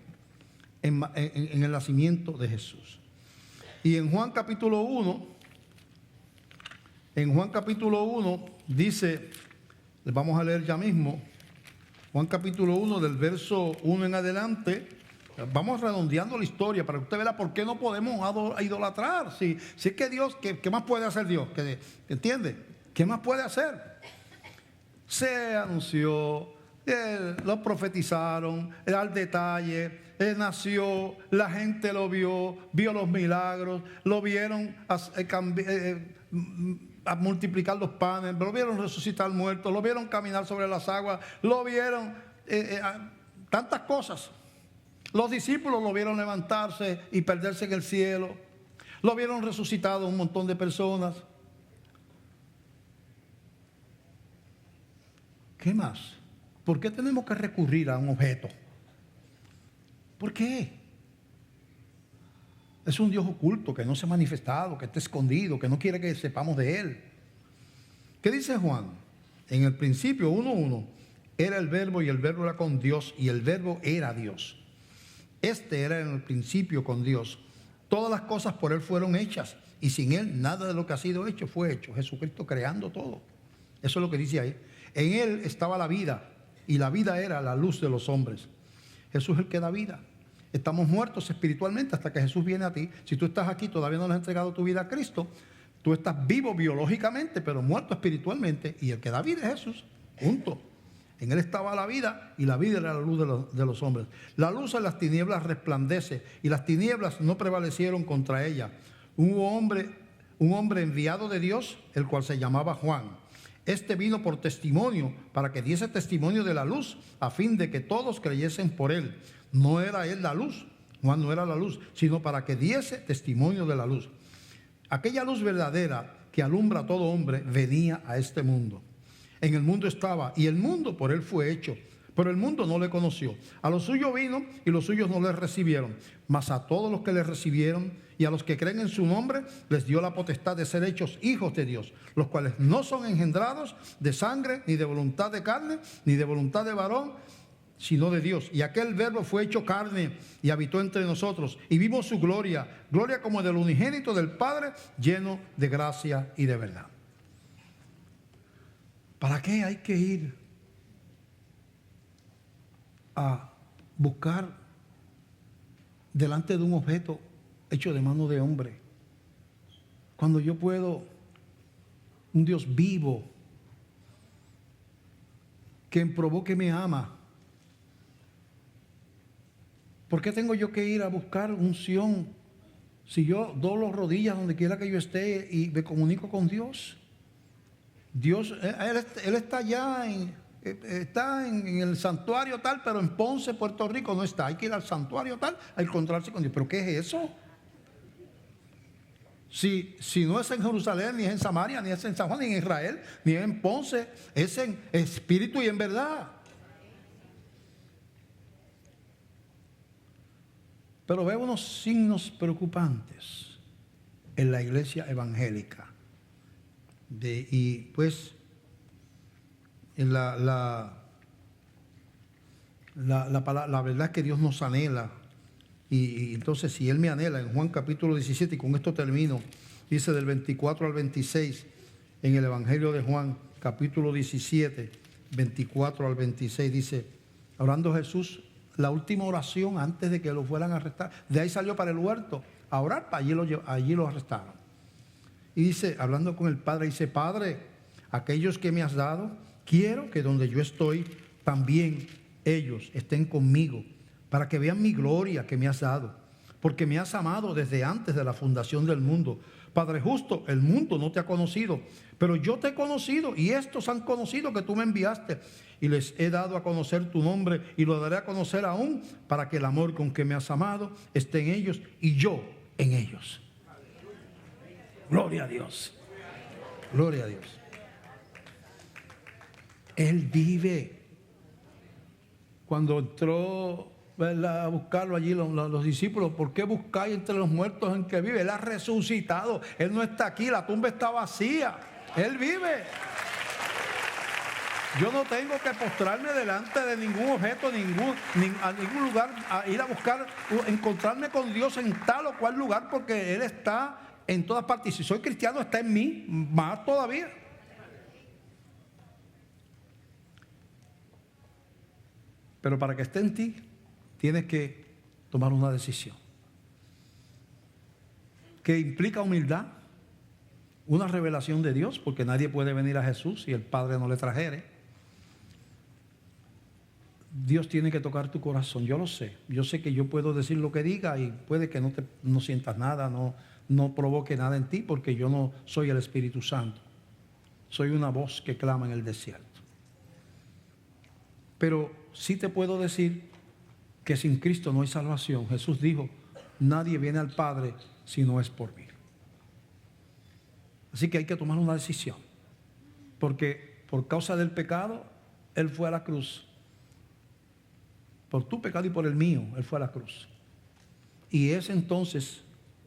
en el nacimiento de Jesús. Y en Juan capítulo 1, En Juan capítulo 1 dice, les vamos a leer ya mismo, Juan capítulo 1 del verso 1 en adelante, vamos redondeando la historia para que usted vea por qué no podemos idolatrar. Si es que Dios, ¿qué más puede hacer Dios? ¿Entiende? ¿Qué más puede hacer? Se anunció, lo profetizaron, al detalle, nació, la gente lo vio los milagros, lo vieron a multiplicar los panes, lo vieron resucitar muertos, lo vieron caminar sobre las aguas, lo vieron tantas cosas. Los discípulos lo vieron levantarse y perderse en el cielo, lo vieron resucitado un montón de personas. ¿Qué más? ¿Por qué tenemos que recurrir a un objeto? ¿Por qué? Es un Dios oculto que no se ha manifestado, que está escondido, que no quiere que sepamos de Él. ¿Qué dice Juan? En el principio, 1:1, era el verbo y el verbo era con Dios y el verbo era Dios. Este era en el principio con Dios. Todas las cosas por Él fueron hechas y sin Él nada de lo que ha sido hecho fue hecho. Jesucristo creando todo. Eso es lo que dice ahí. En Él estaba la vida y la vida era la luz de los hombres. Jesús es el que da vida. Estamos muertos espiritualmente hasta que Jesús viene a ti. Si tú estás aquí, todavía no le has entregado tu vida a Cristo, tú estás vivo biológicamente, pero muerto espiritualmente. Y el que da vida es Jesús. Punto. En Él estaba la vida y la vida era la luz de los hombres. La luz en las tinieblas resplandece y las tinieblas no prevalecieron contra ella. Un hombre enviado de Dios, el cual se llamaba Juan. Este vino por testimonio, para que diese testimonio de la luz, a fin de que todos creyesen por Él. No era Él la luz, Juan no era la luz, sino para que diese testimonio de la luz. Aquella luz verdadera que alumbra a todo hombre venía a este mundo. En el mundo estaba, y el mundo por Él fue hecho, pero el mundo no le conoció. A los suyos vino, y los suyos no le recibieron. Mas a todos los que le recibieron, y a los que creen en su nombre, les dio la potestad de ser hechos hijos de Dios, los cuales no son engendrados de sangre, ni de voluntad de carne, ni de voluntad de varón, sino de Dios. Y aquel verbo fue hecho carne y habitó entre nosotros, y vimos su gloria, gloria como del unigénito del Padre, lleno de gracia y de verdad. ¿Para qué hay que ir a buscar delante de un objeto hecho de mano de hombre, cuando yo puedo, un Dios vivo, que probó que me ama? ¿Por qué tengo yo que ir a buscar unción si yo doblo rodillas donde quiera que yo esté y me comunico con Dios? Dios, Él está allá está en el santuario tal, pero en Ponce, Puerto Rico no está. Hay que ir al santuario tal a encontrarse con Dios. ¿Pero qué es eso? Si no es en Jerusalén, ni es en Samaria, ni es en San Juan, ni en Israel, ni es en Ponce, es en espíritu y en verdad. Pero veo unos signos preocupantes en la iglesia evangélica. Y pues en la verdad es que Dios nos anhela. Y entonces, si Él me anhela, en Juan capítulo 17, y con esto termino, dice del 24 al 26, en el Evangelio de Juan, capítulo 17, 24 al 26, dice, orando Jesús, la última oración antes de que lo fueran a arrestar. De ahí salió para el huerto a orar, allí lo arrestaron. Y dice, hablando con el Padre, dice, Padre, aquellos que me has dado, quiero que donde yo estoy, también ellos estén conmigo, para que vean mi gloria que me has dado, porque me has amado desde antes de la fundación del mundo. Padre justo, el mundo no te ha conocido, pero yo te he conocido, y estos han conocido que tú me enviaste, y les he dado a conocer tu nombre, y lo daré a conocer aún, para que el amor con que me has amado esté en ellos, y yo en ellos. Gloria a Dios. Gloria a Dios. Él vive. Cuando entró, ¿verdad?, a buscarlo allí los discípulos, ¿por qué buscáis entre los muertos en que vive? Él ha resucitado. Él no está aquí, la tumba está vacía. Él vive. Yo no tengo que postrarme delante de ningún objeto, a ningún lugar, a ir a buscar, encontrarme con Dios en tal o cual lugar, porque Él está en todas partes. Y si soy cristiano, está en mí, más todavía. Pero para que esté en ti, tienes que tomar una decisión que implica humildad, una revelación de Dios, porque nadie puede venir a Jesús si el Padre no le trajere. Dios tiene que tocar tu corazón, yo lo sé. Yo sé que yo puedo decir lo que diga y puede que no sientas nada, no provoque nada en ti, porque yo no soy el Espíritu Santo. Soy una voz que clama en el desierto. Pero sí te puedo decir que sin Cristo no hay salvación. Jesús dijo, nadie viene al Padre si no es por mí. Así que hay que tomar una decisión, porque por causa del pecado, Él fue a la cruz. Por tu pecado y por el mío, Él fue a la cruz. Y es entonces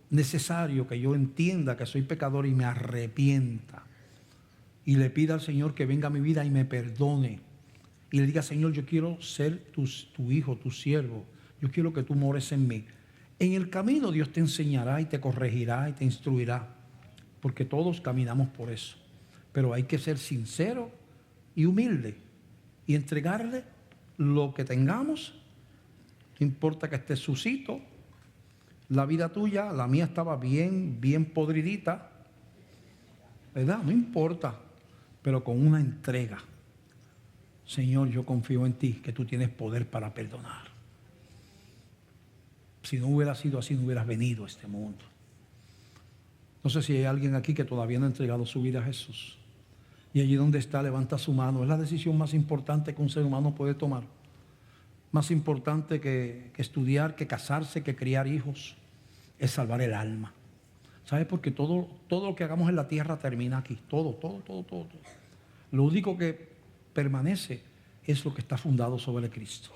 necesario que yo entienda que soy pecador y me arrepienta. Y le pida al Señor que venga a mi vida y me perdone. Y le diga, Señor, yo quiero ser tu hijo, tu siervo. Yo quiero que tú mores en mí. En el camino Dios te enseñará y te corregirá y te instruirá. Porque todos caminamos por eso. Pero hay que ser sincero y humilde. Y entregarle lo que tengamos. No importa que esté sucito. La vida tuya, la mía estaba bien podridita. ¿Verdad? No importa. Pero con una entrega. Señor, yo confío en ti, que tú tienes poder para perdonar. Si no hubiera sido así, no hubieras venido a este mundo. No sé si hay alguien aquí que todavía no ha entregado su vida a Jesús. Y allí donde está, levanta su mano. Es la decisión más importante que un ser humano puede tomar. Más importante que estudiar, que casarse, que criar hijos. Es salvar el alma. ¿Sabes? Porque todo lo que hagamos en la tierra termina aquí. Todo. Lo único que permanece es lo que está fundado sobre Cristo.